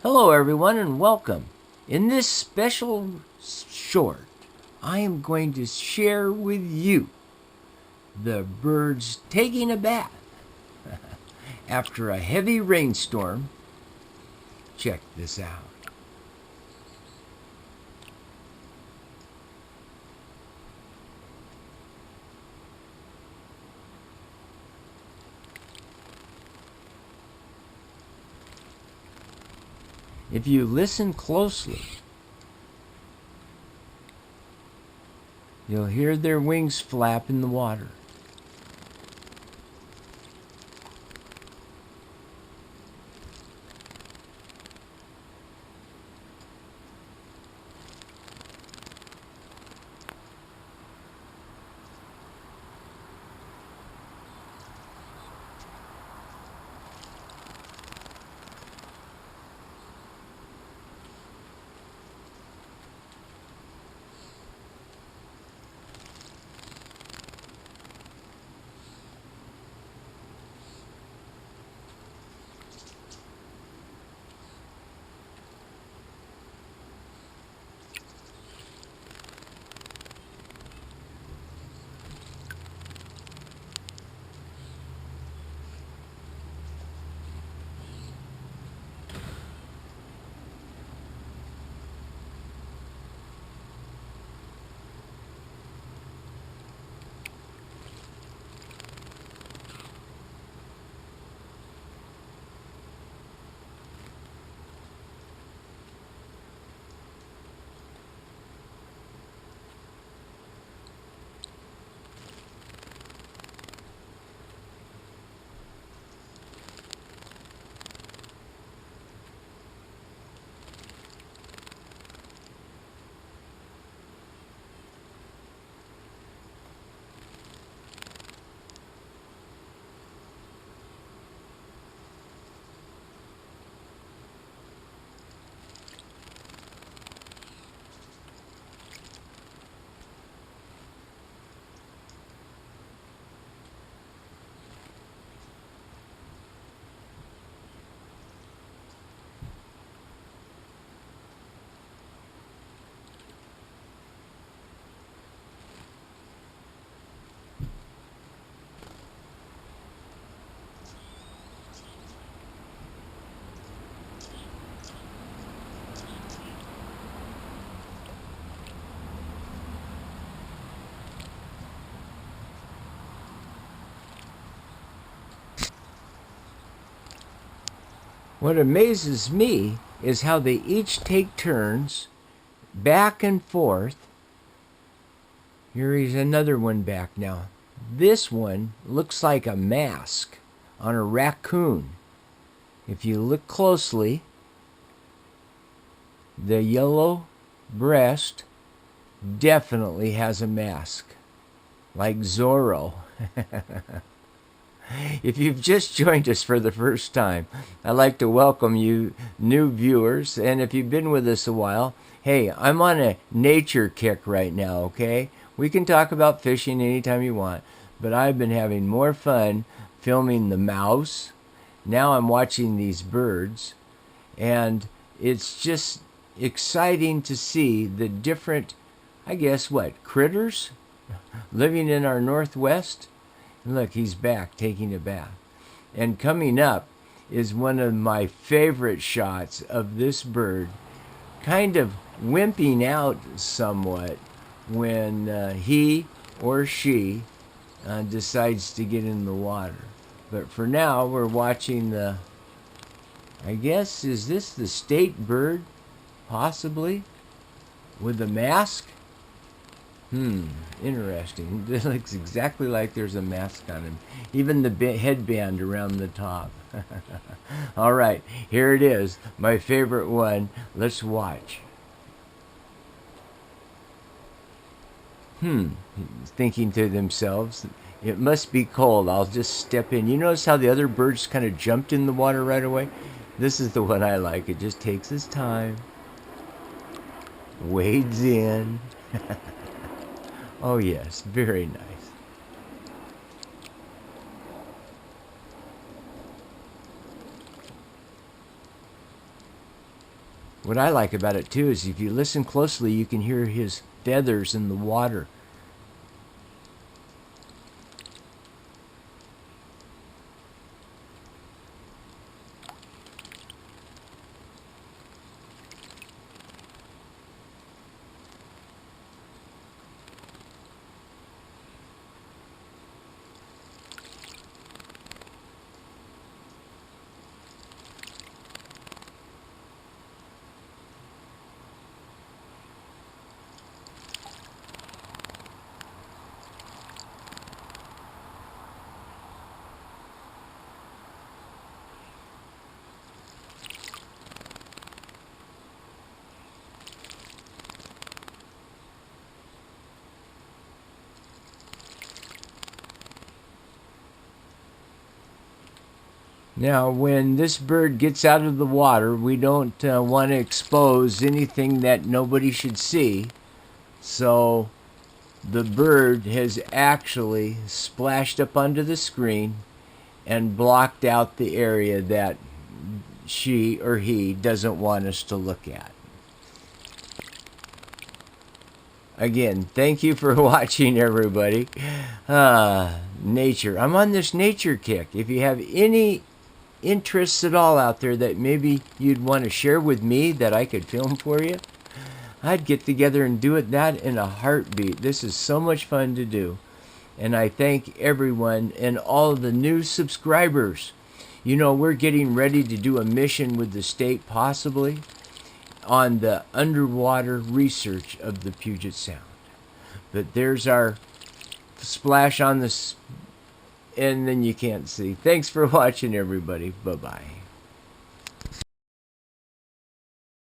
Hello, everyone, and welcome. In this special short, I am going to share with you the birds taking a bath after a heavy rainstorm. Check this out. If you listen closely, you'll hear their wings flap in the water. What amazes me is how they each take turns back and forth. Here is another one back now. This one looks like a mask on a raccoon. If you look closely, the yellow breast definitely has a mask, like Zorro. If you've just joined us for the first time, I'd like to welcome you new viewers. And if you've been with us a while, hey, I'm on a nature kick right now, okay? We can talk about fishing anytime you want, but I've been having more fun filming the mouse. Now I'm watching these birds, and it's just exciting to see the different, I guess, critters living in our Northwest. Look, he's back taking a bath. And coming up is one of my favorite shots of this bird kind of wimping out somewhat when he or she decides to get in the water. But for now, we're watching I guess, is this the state bird? Possibly? With a mask? Interesting. It looks exactly like there's a mask on him. Even the headband around the top. All right, here it is. My favorite one. Let's watch. Thinking to themselves, it must be cold. I'll just step in. You notice how the other birds kind of jumped in the water right away? This is the one I like. It just takes its time. Wades in. Oh yes, very nice. what I like about it too is if you listen closely, you can hear his feathers in the water. Now, when this bird gets out of the water, we don't want to expose anything that nobody should see. So the bird has actually splashed up onto the screen and blocked out the area that she or he doesn't want us to look at. Again, thank you for watching, everybody. Nature. I'm on this nature kick. If you have any interests at all out there that maybe you'd want to share with me that I could film for you, I'd get together and do that in a heartbeat. This is so much fun to do. And I thank everyone and all the new subscribers. You know, we're getting ready to do a mission with the state, possibly, on the underwater research of the Puget Sound. But there's our splash on this, and then you can't see. Thanks for watching, everybody. Bye-bye.